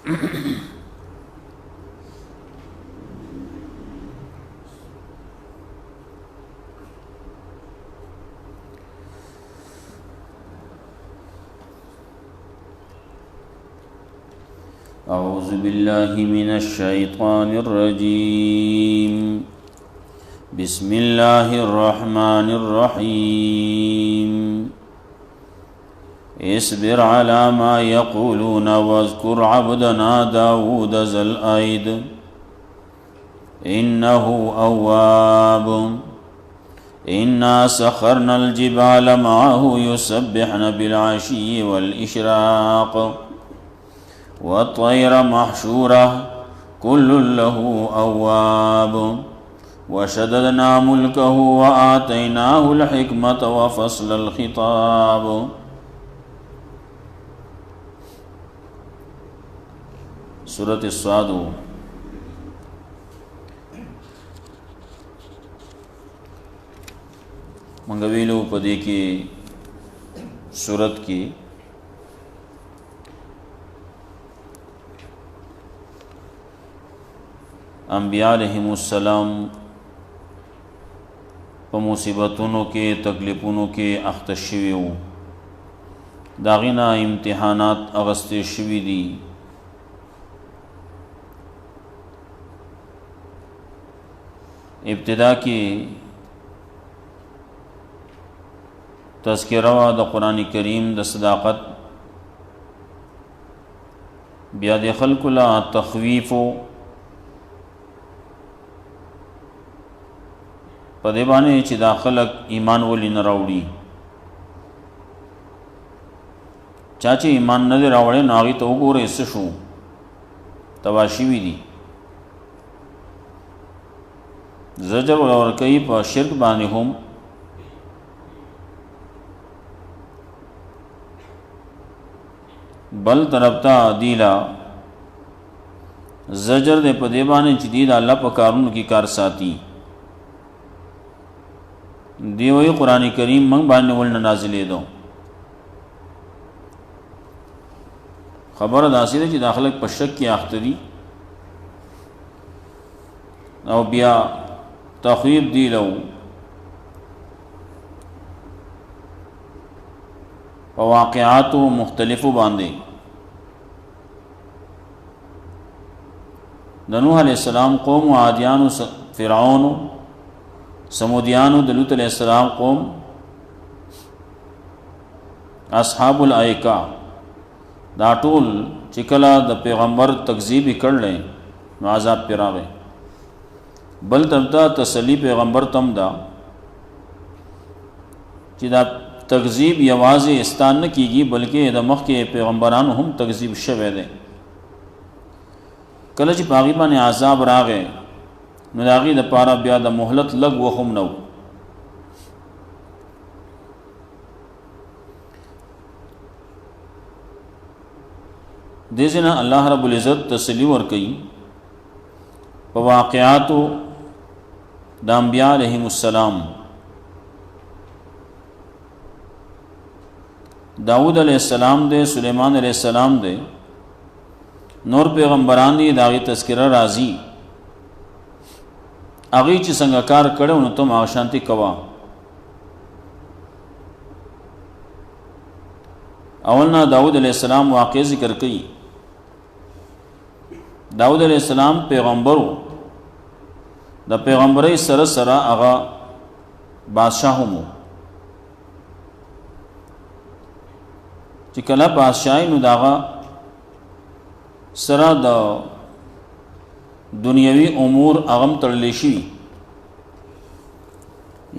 أعوذ بالله من الشيطان الرجيم بسم الله الرحمن الرحيم اصبر على ما يقولون واذكر عبدنا داود ذا الأيد إنه أواب إنا سخرنا الجبال معه يسبحن بالعشي والإشراق والطير محشورة كل له أواب وشددنا ملكه وآتيناه الحكمة وفصل الخطاب سورة الصاد منگویلو پدے کی سورت کی انبیاء علیہم السلام په مصیبتونو کې تکلیفونو کې اخته شوي وو، د هغې نه امتحانات اخیستې شوي دي. ابتدا کې تذکرہ د قرآن کریم د صداقت، بیا د خلکو له تخویفو په دې باندې چې دا خلک ایمان ولې نه راوړي. چا چې ایمان نه دی راوړی نو هغې ته وګورئ څه شو، تباه شوي دي. زجر ورکوي په شرک باندې هم، بل طرف ته دیلا زجر دی په دې باندې چې دی د الله په کارونو کې کار ساتي. دی وی قرآن کریم منگ باندې ولنه نازلې دو. خبر داسې ده چې دا خلک په شک کې اخته دي او بیا تخویب دی لو په واقعاتو مختلفو باندې. د نوح علیہ السلام قوم، عادیانو، فرعونو، سمودیانو، د لوط علیہ السلام قوم، اصحاب الایکا، دا ټول چې کله د پیغمبر تکذیب کړل نو عذاب پې راغی. بل طرف ته تسلی پیغمبر تم دا چې دا تکذیب یوازې استان نه کیږي بلکې د مخکې پیغمبرانو هم تکذیب شوی دی. کله چې په هغې باندې عذاب راغی نو د هغې دپاره بیا د مهلت لږ وخت هم نه و. دې ځای نه الله رب العزت تسلی ورکوي په واقعاتو د انبیاء علیهم السلام. داود علیہ السلام دے، سلیمان علیہ السلام دے، نور پیغمبران دی، د هغې تذکره راځي. هغې چې څنګه کار کړی نو تم هغه شانتي کوه. اول نه داود علیہ السلام واقع ذکر کوي. داود علیہ السلام پیغمبرو، د پیغمبرۍ سره سره هغه بادشاہ هم و. چې کله بادشاہي نو د هغه سره د دنیوي امور هغه هم تړلی شي.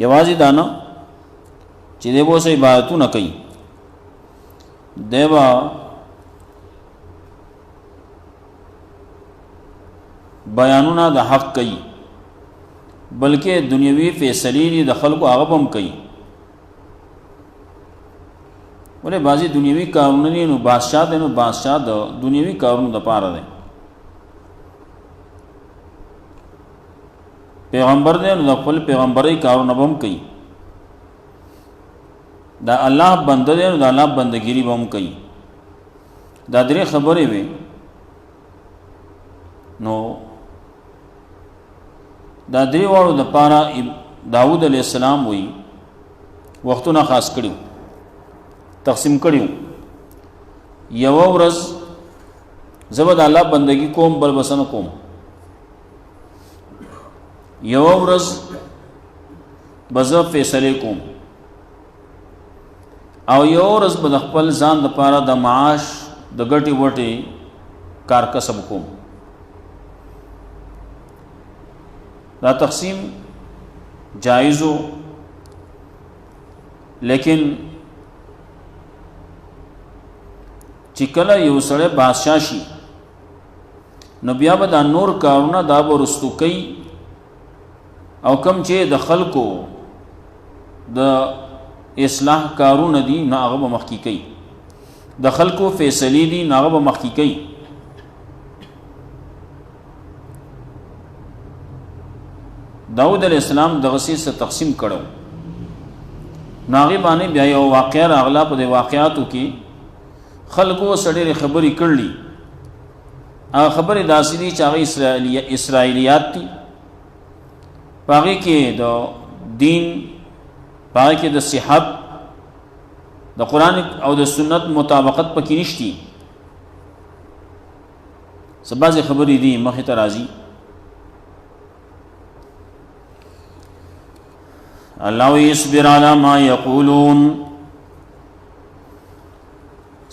یوازې دا نه چې دی به اوس عبادتونه کوي، دی به بیانونه د حق کوي، بلکې دنیوي فیصلې دي د خلکو هغه به هم کوي. ولې بعضې دنیوي کارونه دي نو بادشاہ دی، نو بادشاہ د دنیوي کارونو دپاره دی. پیغمبر دی نو د خپل پیغمبرۍ کارونه به هم کوي. دا الله بنده دی نو د الله بندګیري به هم کوي. دا درې خبرې وې نو دا درې واړو د پاره داود علیہ السلام وی وختونه خاص کړیو تقسیم کړیو یو ورځ زه د الله بندگی کوم بل بسنه کوم یو ورځ بزه فیصله کوم او یو ورځ به د خپل ځان لپاره د معاش د ګټي وټي کار کسب کوم دا تقسیم جایزو لیکن چې کله یو سړی بادشاه شي نو بیا به دا نور کارونه دا به رستو کوي او کم چې د خلکو د اصلاح کارونه دي نه هغه به مخکې کوي د خلکو فیصلې دي نه هغه به مخکې کوي داود علیہ السلام دغه څه تقسیم کړو ناغي باندې بیا یو واقعه راغله په دې واقعاتو کې خلکو سړي خبرې کړلې هغه خبرې داسې دي چې هغه اسرائیلیات دي پاغي کې د دین پاغي کې د صحت د قرآن او د سنت مطابقت پکې نشتی سبازي خبرې دي مخې ته راځي الله یصبر علی ما یقولون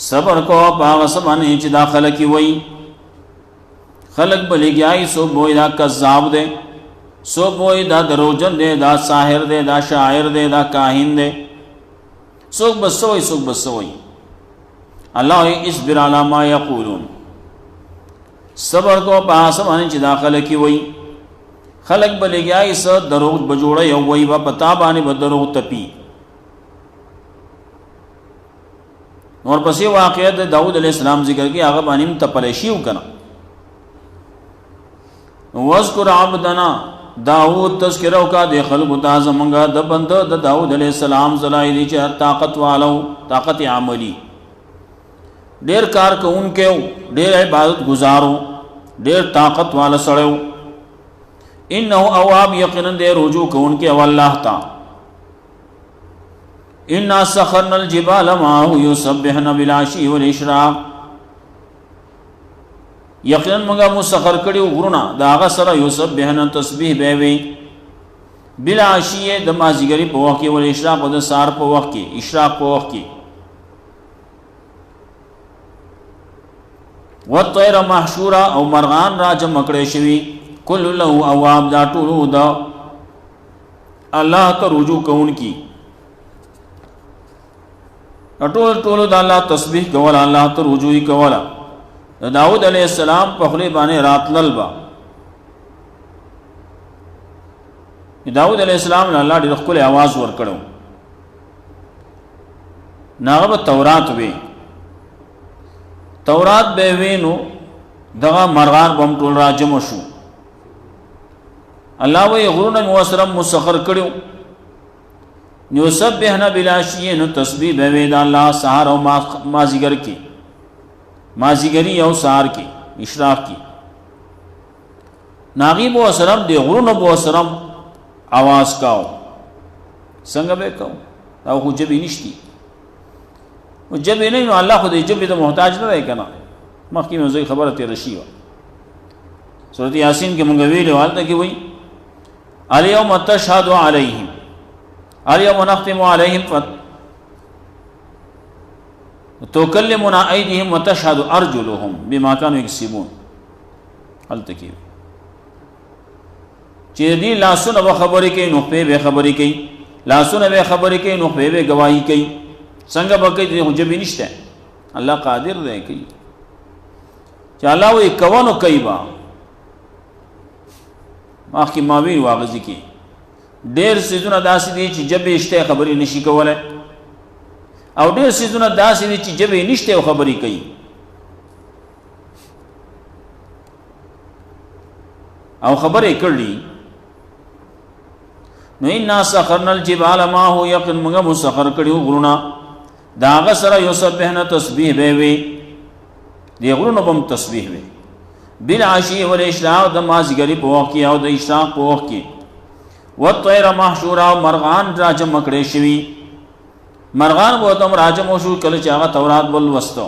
صبر کو پاغ سبانه چې داخله کی وای خلق بلګیای سو بوئی دا کذاب دے سو بوئی دا دروجن دے دا ساحر دے دا شاعر دے دا کاہن دے سوک بسوئی اللہ اصبر علی ما یقولون صبر کو پاغ سبانه چې داخله کی وای خلق بلګیای سو دروغ بجوړه یو وای با پتا باندې بدروغ تپی اور پسې واقعه د داود علیہ السلام ذکر کی هغه باندې تپلشی وکړه واذکر عبدنا داود تذکرہ کا د خلق تاسو منګه د بنده د داود علیہ السلام زلای دي چې طاقت والو طاقت عملی ډیر کار کوونکو ډیر عبادت گزارو ډیر طاقت والا سړیو انه اواب یقینا دے رجوع کون کے واللہ تا انا سخرنا الجبال معه يسبحن بالعشي والاشراق یقینا مگا مسخر کړیو غرونا داغه سره يسبحن تسبیح بیوی بالعشي د مازیګری په وخت کې ول اشراق د سار په وخت کې اشراق په وخت کې والطير محشورا او مرغان را جمع کړي شوی کل له اواب دا ټولو دا الله ته رجوع کون کی ټولو دا الله تسبیح کول الله ته رجوع کولا داود علیہ السلام په خلی باندې راتلل با داود علیہ السلام له الله ډېر خپل आवाज ور کړو ناغه تورات وی تورات به وینو دغه مرغان بم ټول راجم شو الله وی غرون موسرم مسخر کړو یسبحنا بالعشی نو تسبیح به وی دا الله سحر او مازیګر کی مازیګری او سحر کی اشراق کی ناغیب و سلام دی غرون بو سلام आवाज کاو څنګه به کاو دا خو جبی نشتی او جبی نه نو الله خو دې جبی ته محتاج نه دی کنه مخکې مې زوی خبره تیر شي سورۃ یاسین کې مونږ ویلو حالت کې وای الیوم تشهد علیہم الیوم نختم علیہم تکلمنا ایدیہم وتشهد ارجلهم بما كانوا یکسبون حالت کې چې دې لاسونه به خبرې کوي نو په به خبرې کوي لاسونه به خبرې کوي نو په به گواہی کوي څنګه به کوي دې جبې نشته الله قادر دی کوي چې الله وې کوونو کوي با ماخی ماوی واغزی کی ډیر سيزونه داسې دي چې جبې شته خبرې نشي کولای او ډیر سيزونه داسې دي چې جبې نشته خبرې کوي او خبرې کړلې نو ان سخرنا الجبال ما هو يقن موږ مسخر کړیو غرونا داغه سره یسبحنا تسبیح به وي دی غرونو بم تسبیح وي بالعشی والاشراق د مازیګری په وخت کې او د اشراق په وخت کې والطیر محشورا مرغان را جمع کړي شوي مرغان به تم راجم وشو کله چې هغه تورات بل وستو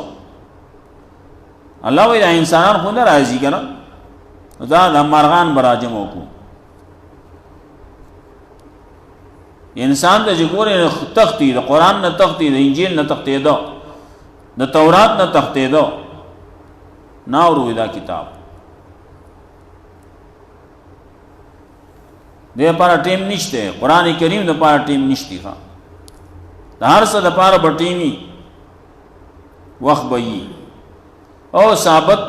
الله وی انسانان خو نه راځي کنه دا د مرغان براجم وکړو انسان د جګور تختی د قران نه تختی د انجیل نه تختی د تورات نه تختی ناورو دا کتاب د لپاره ټیم نشته قران کریم د لپاره ټیم نشته ښا د هر څه د لپاره بټیمی وخت بئی او ثابت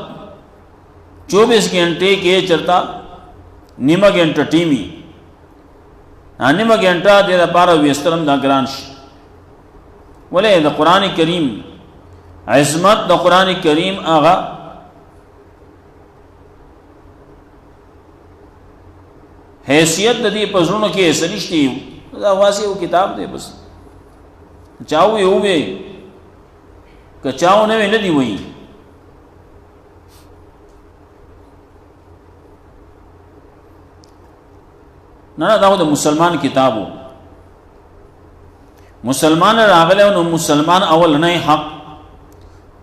24 घंटे کې چرتا نیمه घंटा ټیمی نیمه घंटा د لپاره وسترم دا ګران شي ولې د قران کریم عظمت د قران کریم هغه حیثیت د دې پزړونو کې سنشتي دا واسي او کتاب دی بس چاو یو وې کچاو نه نه دی وې نه دا د مسلمان کتابو مسلمان راغله نو مسلمان اول نه حق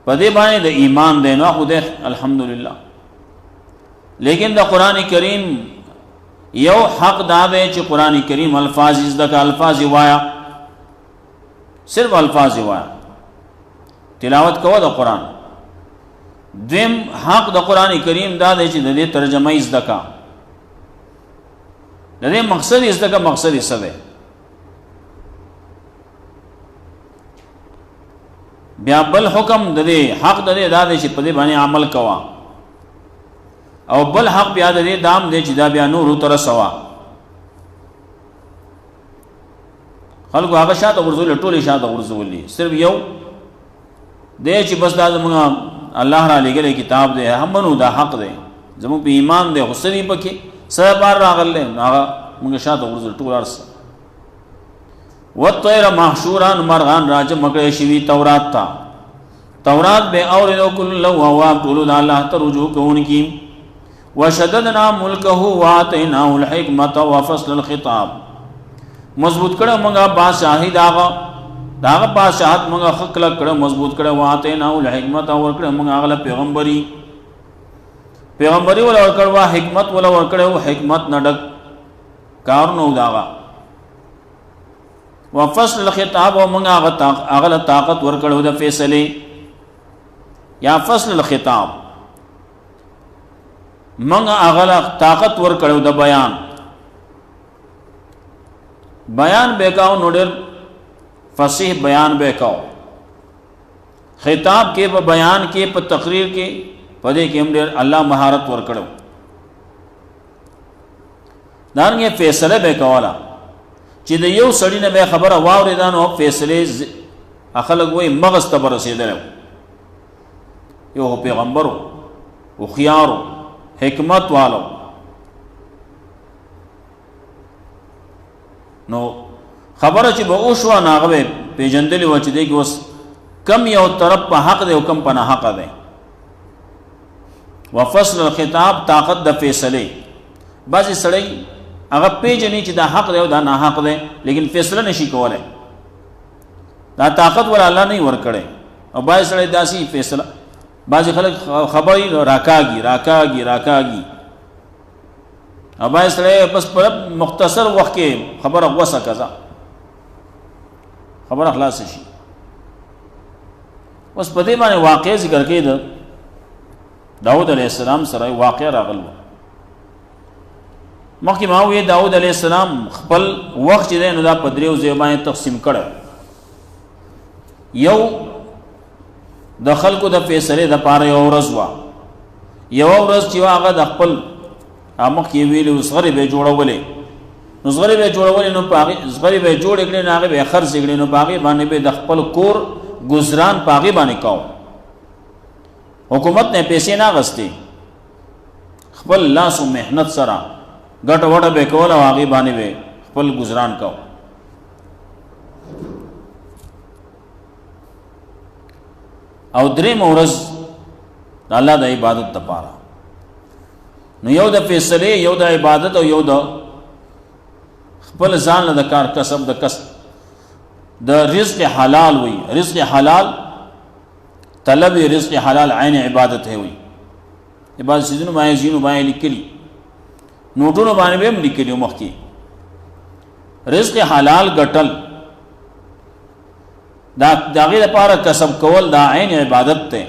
پدې باندې د ایمان دی نو خدای الحمدلله لیکن د قران کریم یو حق دا دی چې قران کریم الفاظ زده الفاظ وایا صرف الفاظ وایا تلاوت کوو د قران دیم حق د قران کریم دا دی چې د دې ترجمه زده کا د دې مقصد زده کا مقصد یې څه دی بیا بل حکم د دې حق د دې دا دی چې په دې باندې عمل کوا او بل حق بیا د دې دام دی چې دا بیا نور تر سوا خلکو هغه شاته ورزول ټوله شاته ورزولي صرف یو دې چې بس دا موږ الله را لګره کتاب دی همونو دا حق دی زموږ په ایمان دی حسنی پکې سره بار راغله هغه موږ شاته ورزول ټول ارس والطير محشورا مرغان راجم مکړې شوی تورات تا تورات به اورلو کل لو او طول الله ترجو کوونکی وشددنا ملكه واتيناه الحكمه وفصل الخطاب مضبوط کړه موږ بادشاہي داغه بادشاہت موږ حق کړه مضبوط کړه واتيناه الحكمه اور کړه موږ هغه پیغمبري ولا ور کړه حکمت ولا ور کړه حکمت نډک کار نو داغه وفصل الخطاب ومنغا اغل طاقت ورکړو د فیصله یا فصل الخطاب منغا اغل طاقت ورکړو د بیان بیکاو نوډر فصیح بیان بیکاو خطاب کې په بیان کې په تقریر کې پدې کې هم ډېر الله مهارت ورکړو دانګه فیصله بیکاواله چې د یو سړی نه به خبره واوریدان او فیصله اخلق وای مغز ته رسیدل یو پیغمبر او خيار حکمت والو نو خبره چې به اوشو ناغه پیجندلی و چې دی اوس کم یو طرف په حق دی او کم په نه حق دی وفصل الخطاب طاقت د فیصله بعضی سړی هغه پیجنې چې دا حق دی او دا نه حق دی لیکن فیصله نشي کولای دا طاقت ول الله نه ور کړي او بای سره داسي فیصله بعض خلک خبري راکاږي او بای سره بس په مختصر وخت کې خبره وسه کزا خبره خلاص شي اوس په دې باندې واقع ذکر کړي د داود علیه السلام سره واقع راغلو مخکې ما وی داود علیه السلام خپل وخت چې نو دا په دریو ځایونو تقسیم کړ یو د خلکو د فیصله د پاره یو ورځ چې هغه د خپل امخ کې ویلو صغری به جوړولې نو صغری به جوړ کړي نه هغه به خرڅ کړي نو باغې باندې به د خپل کور گزاران باغې باندې کاو حکومت نه پیسې نه غستې خپل لاس او مهنت سره ګټ وړه به کول او هغه باندې به خپل گزاران کاو او درې مورز الله د عبادت لپاره نو یو د فیصله، یو د عبادت، او یو د خپل ځان له د کار کسب، د کسب د رزق حلال وي. رزق حلال طلب رزق حلال عین عبادت ہے وي. عبادت سیزنو باندې زینو باندې لیکلي، نوټونو باندې به هم لیکلي مخکې. رزق حلال ګټل دا دغه لپاره کسب کول دا عین عبادت ته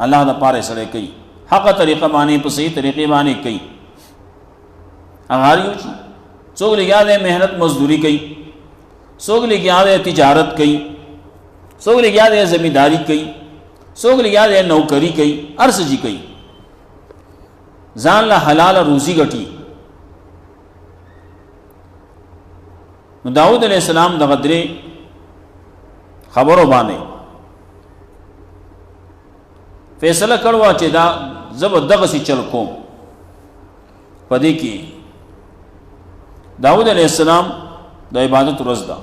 الله د پاره سره کوي، حق طریقه باندې په صحیح طریقې باندې کوي. هغه یو چې څوک لګیا دی مهنت مزدوری کوي، څوک لګیا دی تجارت کوي، څوک لګیا دی زمینداری کوي، څوک لګیا دی نوکری کوي، هر څه جی کوي، ځان له حلال روزي ګټي. نو داود علیہ السلام د غدرې خبرو باندې فیصله کړو چې دا زب دغه سي چل کوم. پدې کې داود علیہ السلام د عبادت ورځ ده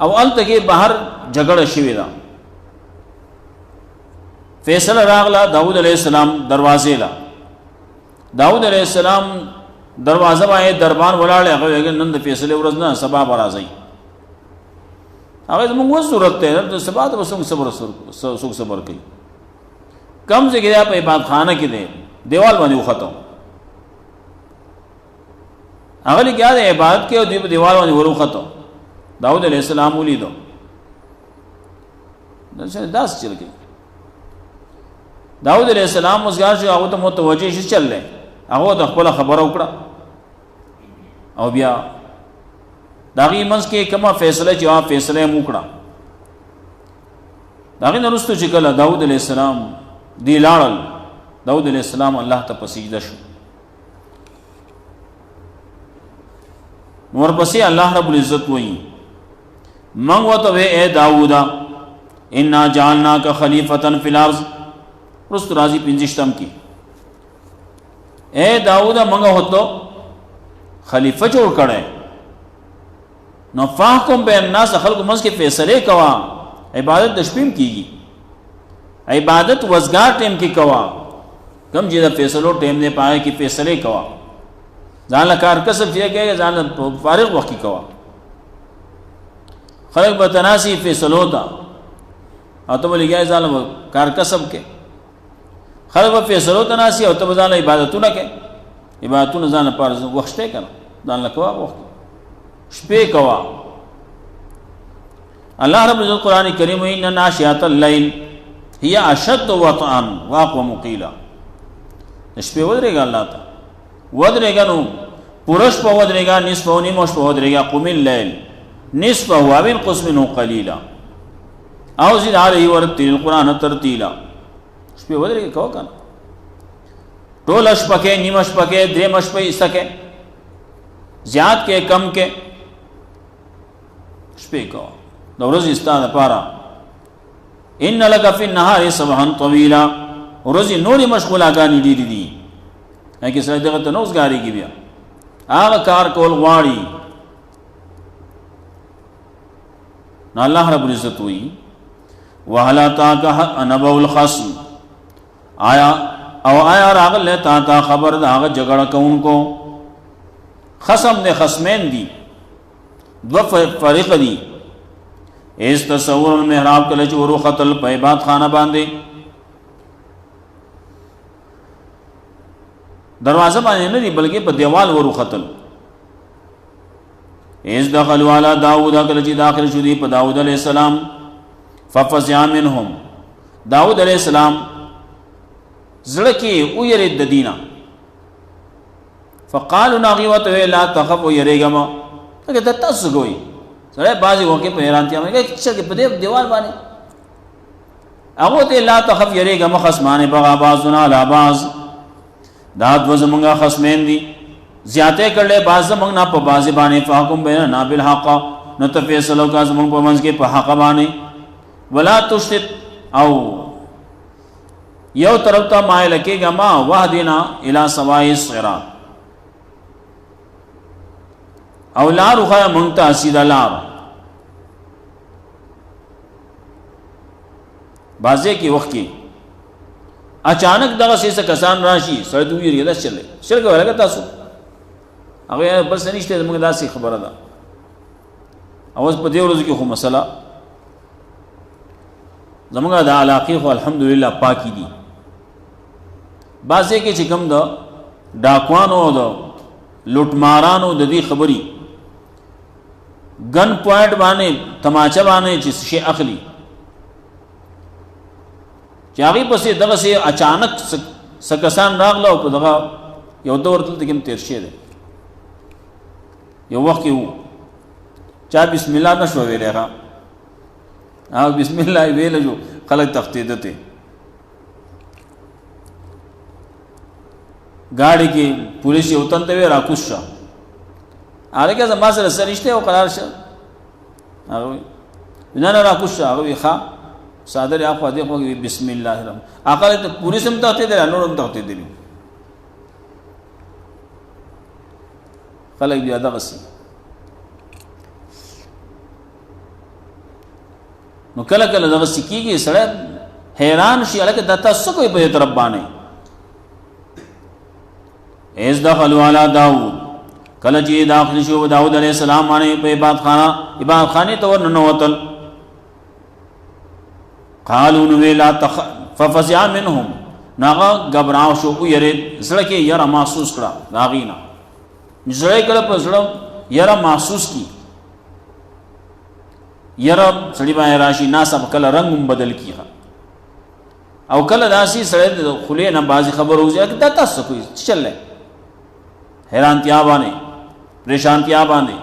او الته کې بهر جګړه شوې ده. فیصله راغله داود علیہ السلام دروازې لا. داود علیہ السلام دروازه باندې دربان ولاړ، هغه نن د فیصله ورځ نه سبا به راځي. هغه زموږ ضرورت ته د سبا د وسوک صبر کوي. کم ځای په عبادت خانه کې دی دیوال باندې وختو، هغه لګیا دی عبادت کې او دی په دیوال باندې وروختو. داود علیہ السلام ولیدو داس چل گئی. داود علیہ السلام مسګار شو، هغه ته متوجه شي چل لې، هغه د خپل خبره وکړه او بیا داغي منځ کې کومه فیصله چې هغه فیصله موکړه. داغي نرستو چې کله داود علیہ السلام دی لاړل، داود علیہ السلام الله ته په سجده شو. نور پسې الله رب العزت وایي من وته اے داوود انا جعلناک خلیفۃ فی الارض. رست راضی پنځشتم کې اے داوود منګه هوته خلیفہ جوړ کړه، نو فاحکم بین الناس، خلق منځ کې فیصله کوا. عبادت د شپیم کیږي، عبادت وزګار ټیم کې کوا، کم چې د فیصلو ټیم نه پای کې فیصله کوا. ځان له کار کسب چې کوي ځان فارغ وخت کې کوا. خلق به تناسي فیصلو تا او ته لګیا ځان له کار کسب کې، خلق به فیصلو تناسي او ته ځان له عبادتونه کې. عبادتونه ځان لپاره وخت ته کنه، ځان له کوا وخت شپې کوا. الله رب العزت قرآن کریم ان ناشئۃ الليل هي اشد وطئا واقوم قیلا. شپې ودرېږه الله ته ودرېږه، نو پورش په ودرېږه، نصف او نیمه شپه ودرېږه. قم الليل نصفه او انقص منه قليلا او زد عليه ورتل القرآن ترتیلا. شپې ودرېږه کو کنه، ټول شپه کې، نیمه شپه کې، درېمه شپه یې سکه، زیات کې کم کې شپې کو. د ورځې ستاسو لپاره ان لک فی النهار سبحا طویلا، ورځې نورې مشغولاګانې ډېرې دي، هغه سره دغه ته نو وزګاریږي. بیا هغه کار کول غواړي. نو الله رب العزت وی وهل اتاک نبأ الخصم، آیا راغله تا خبر دا هغه جګړه کوونکو. خصم نے خصمین دی، دو فریق دی. ایس تصور المحراب کله چې ورو قتل په عبادت خانه باندې دروازه باندې نه دی بلکې په دیوال ورو قتل. ایس دخلوا علی داوود کله چې داخل شو دی په داوود علیہ السلام. ففزع منهم، داوود علیہ السلام زړه کې او یری د دینه. فقالوا ناغیوت لا تخف یریګما. هغه د تاسو ګوي سره بازي وکي په حیرانتیا باندې چې په دې دیوال باندې هغه ته لا تخف یریګما خصمانه بغا بعضنا علی بعض. دا د زمونږه خصمین دي، زیاته کړل بعض زمونږ نه په بعض باندې. فحکم بیننا بالحق، نو ته فیصلو کا زمونږ په منځ کې په حق باندې. ولا تشتت، او یو طرف ته مایل کېږه ما وحدنا الی سواء الصراط، او لارو خوایا منگتا سیدھا لار. بازے کی وقت کی اچانک دغه څه کسان راشي سړی ته ویریږي دا چلې شرک ولګه تاسو هغه بس نشته موږ داسې خبره ده اوس په دې ورځ کې خو مسله زمونږ د علاقې خو الحمدلله پاکی دي بعضې کې چې کوم د ډاکوانو او د لوټمارانو د دې خبرې ګن پوائنټ باندې تماچه باندې چې شي اخلي چې هغې پسې دغسې اچانک څه کسان راغله او په دغه یو دور دلته کې هم تېر شوی دی یو وخت کې و چا بسم الله نه شوه ویلی هغه بسم الله یې ویله جو خلک تښتېده ته گاڑی کې پولیس یو تن ته وی راکوز شه هغه کې زما سره څه رشته او قرار شه هغه نه راکوز شه هغه وی ښه صادر یا خو دې خو بسم الله الرحمن هغه ته پولیس هم تښتېدل نور هم تښتېدل خلک بیا دغسې نو کله کله دغسې کېږي سړی حیران شي هلکه دا تاسو څه کوئ په دې طرف باندې ایز دخلوا علی داود کله چې داخل شو داود علیہ السلام باندې په عبادت خانه ته ورننوتل قالوا لا ففزع منهم ناغه غبراو شو او یری زړه کې یره محسوس کړه ناغینا زړه کله په زړه یره محسوس کی یره سړی باندې راشي ناسب کله رنگ بدل کیږي او کله داسي سړی د خلې نه بازي خبر وځي چې دا تاسو کوي چلې حیرانتیا باندې پریشانتیا باندې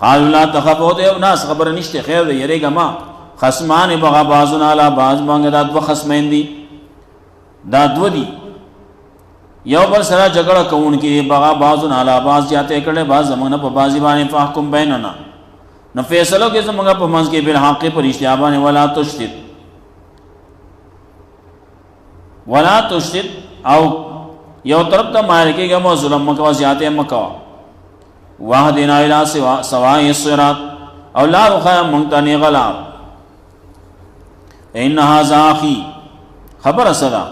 قالوا لا تخافوا ده ناس خبر نشته خیر ده یریګه ما خصمان بغا بعضنا علی بعض باندې دا دو خصمین دي دا دو دي یو بل سره جګړه کوونکی بغا بعضنا علی بعض جاته کړي بعض زمونه په بازی باندې فحکم بیننا نو فیصلو کې زمونږ په منځ کې بالحق پر اشتیا باندې ولا تشدد او یو طرف ته مایل کېږه مو ظلم مکوه زیاتې مکوه واهدنا الی سواء الصراط او لار وښیه موږ ته نیغه لار ان هذا اخي خبر صدا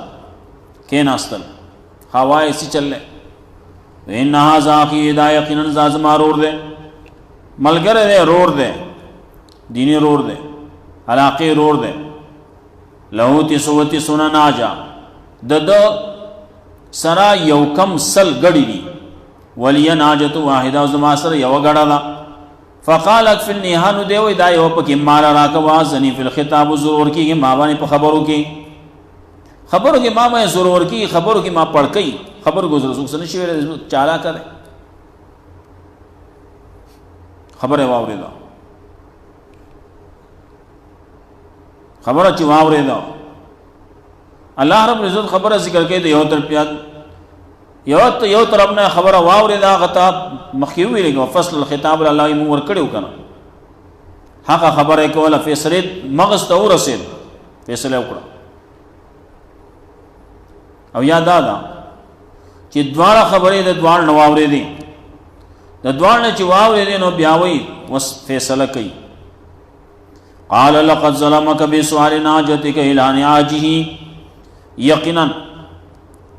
کېناستل هوای سي چلې ان هذا اخي دا یقینا زما رور دی ملګری دی رور دی دینی رور دی علاقې رور دی له تسوتی سنه ناجا د سرا یو کم سل گڑی دی ولی ناجت واحده زما سره یو گڑا دا فقال اكفلني هانو دیوی دا یو پکې مال راکوا زنی فی الخطاب ضرور کی ما باندې په خبرو کې ما باندې ضرور کی خبرو کې ما پړ کئ خبر گزر سو سن شي چالا کرے خبره واورېدا خبره چې واورېدا الله رب العزت خبره ذکر کوي د یو طرف نه خبره واورېدا غتا مخیوي لګو فصل الخطاب الله یې مور کړو کنه حق خبره کوله فیصله مغز ته ورسېد فیصله وکړه او یاد دا چې دواړه خبرې د دواړو نه واورېدې د دواړو نه چې واورېدې نو بیا وایي وس فیصله کوي قال لقد ظلمك بسؤال ناجتك الى نعاجه یقینا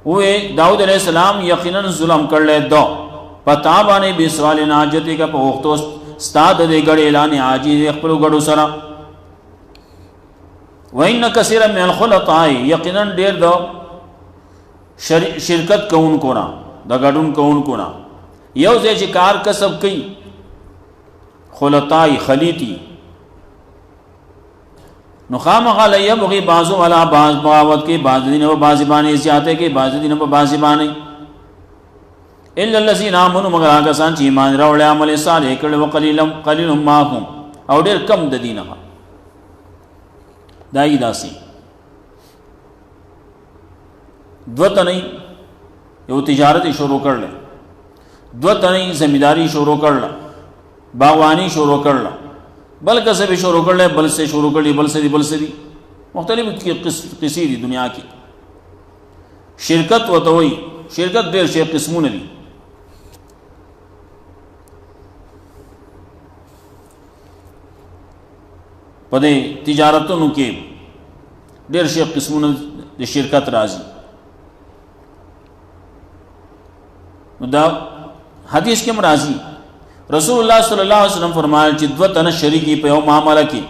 وې داؤد علیہ السلام یقینا ظلم کړل دو پتا باندې بسؤال ناجتك په وختو استاد دې غړې اعلان عاجز خپل غړو سره وان كثير من الخلطاء یقینا ډېر دو شرکت کوونکو نه د غډون کوونکو نه یو ځای چې کار کسب کوي خلطاء خلیطی نو خامخا یبغي بعضو علی بعض بغاوت کې بعض دین او بعض باندې زیاته کې بعض دین په بعض باندې الا الذين امنوا مگر هغه سان چې ایمان راوړل عمل صالح کړي او قلیل ما هم او ډېر کم د دینه دای داسي دوته نه یو تجارت شروع کړل دوته نه زمینداری شروع کړل باغوانی شروع کړل بل کسب شروع کړل بل سے شروع کړي بل سے دی مختلف قصې دي دنیا کې شرکت وته وي شرکت ډېر شي قسمونه دي په دې تجارتونو کې ډېر شي قسمونه د شرکت راځي. نو دا حدیث کې راځي رسول الله صلی الله علیه وسلم فرمایل چې دوه تنه شریکی په یو معاملې کې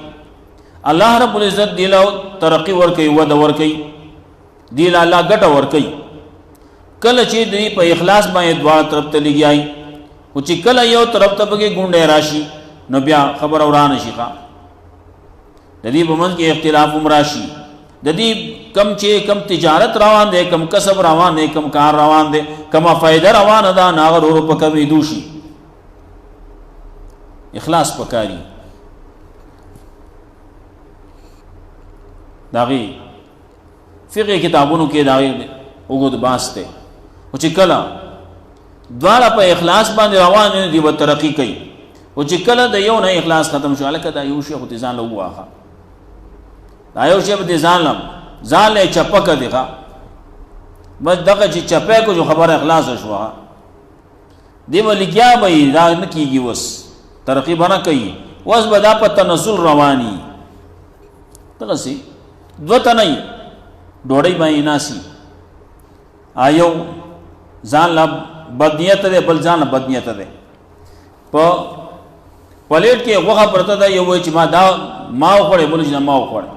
الله رب العزت دی له ترقی ور کوي ود ور کوي دی له الله ګټه ور کوي. کله چې دی په اخلاص باندې دعا طرف ته لګیای او چې کله یو طرف ته بګي ګونډه راشي نو بیا خبر اوران شي ښا د دې په منځ کې اختلاف راشي. د دې کم چې کم تجارت روان دی کم کسب روان دی کم کار روان دی کما فائدہ روان ده ناغر ورو په کوي دوشي اخلاص پکاري. داغي فقه کتابونو کې داغي وګد باسته او چې کله دواړه په اخلاص باندې روان دي و ترقی کوي او چې کله د یو نه اخلاص ختم شو الکه دا یو شی خو ځان له واخا دا یو شی به ځان له چپک دی ښا بس دغه چې چپه کو جو خبره اخلاص شو دی ولګیا به دا نه کیږي وس ترقی بنا کوي وس بدا په تنزل رواني دغه سي دوته نه ډوړی باندې ناسي آیو ځان لا بدنیت ده بل ځان بدنیت ده په پلیټ کې وغه پرته ده یو چې ما دا ما خوړې بل چې ما خوړې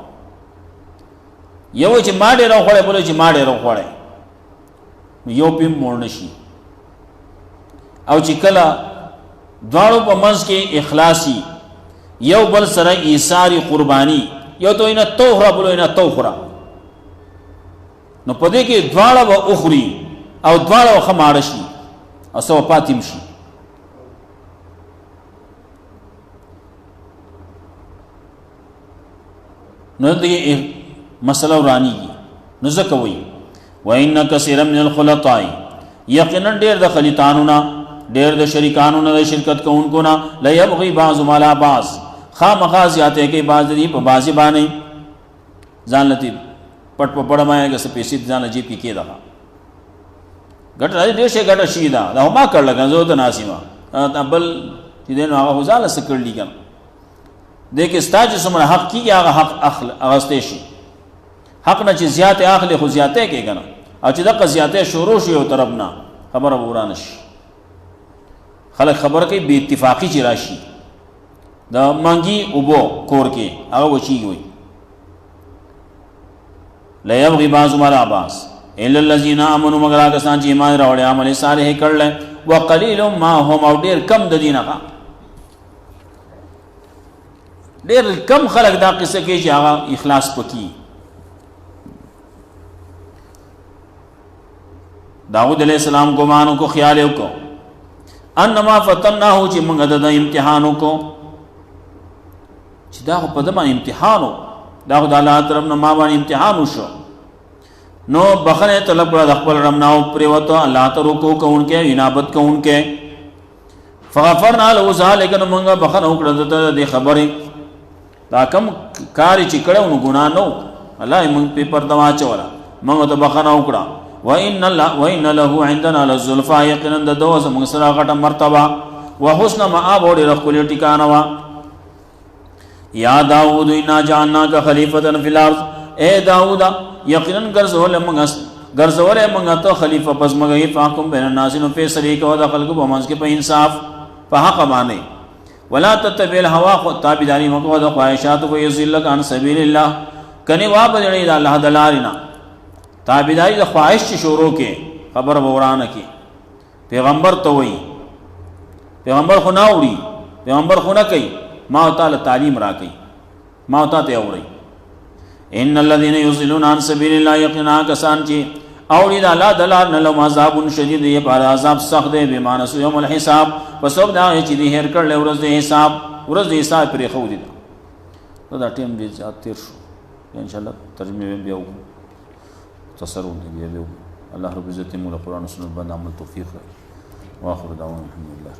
یو چې ما ډېر خوړې بل چې ما ډېر خوړې یو پم مور نشي. او چې کله دواړو په منځ کې اخلاصي یو بل سره ایثاری قرباني یو تو اینا توخرا بلو اینا توخرا نو پدې کې دواړه به اخري او دواړه خماړ شي او سو پاتیم شي. نو دغه مسله ورانیږي نو ځکه وایي وان کثیر من الخلطاء یقینا ډېر د خلیطانو نه ډېر د شریکانو نه د شرکت کوونکو نه لا یبغي بعض مالا بعض خامخا زیاته کې بعض دی په بازي باندې ځان لتی پټ په پړ مایه کې سپېسې ځان جیب کې کېدا ګټ راځي ډېر شي ګټ شي دا ما کړل غزو ته ناسیما بل چې دین هغه ځاله سکړلی کنه دې کې ستاج سمره حق کیږي هغه حق اغستې شي حق نه چې زیاته اخلي خو زیاته کې کنه او چې دغه زیاته شروع شي او طرف نه خبره ورانه شي خلک خبر کوي بے اتفاقی چې راشي دا مانګي اوبو کور کې هغه وچیږي وي لا يبغي بعض مال عباس الا الذين امنوا مگر هغه کسان چې ایمان راوړي عمل صالح کړل وقليل ما هم او ډیر کم د دینه ډیر کم خلک دا قصه کې چې هغه اخلاص پکې. داود علیہ السلام ګمانو کو خیال وکړو انما فتناه چې موږ د امتحانو کو چې دا په دمه امتحانو دا خدای الله طرف نه ما باندې امتحان وشو نو بخنه طلب کړه د خپل رب ناو پریوته الله ته رکو کوونکې عنابت کوونکې فغفرنا له ذلک نو موږ بخنه وکړه د خبرې دا کم کار چې کړو نو ګنا نو الله موږ په پرده واچولا موږ ته بخنه وکړه وان له عندنا للزلفى يقينا د دوز موږ سره غټه مرتبه وحسن مآب اور رخل ټکانه وا یا داود انا جعلناك خلیفۃ فی الارض اے داود یقینا غرزول موږ ته خلیفہ پس مګی فاحکم بین الناس نو فیصله کو د خلق په منځ کې په انصاف په حق باندې ولا تتبع الهوى تابعداري مکو د خواہشات کو یذلک عن سبیل الله کني وا بدړي د الله دلارینا تابعداري د خواہش شروع کې خبر ورانه کې پیغمبر ته وایي پیغمبر خو نه وړي پیغمبر خو نه کوي ما تعالی تعلیم را کوي ما ته اوري ان الذين يضلون عن سبيل الله يقينا كسان چې اوړي د الله دلار نه لو عذاب شدید یې پر عذاب سخت دی به مانس یوم الحساب پسوب دا چې دی هر کړل ورځ د حساب پرې خو دي دا ټیم دې ځات تیر شو ان شاء الله ترجمه بیا وو تصرف دی بیا وو الله رب عزت موږ قرآن او سنت باندې عمل توفیق راکړي واخر دعوانا الحمد لله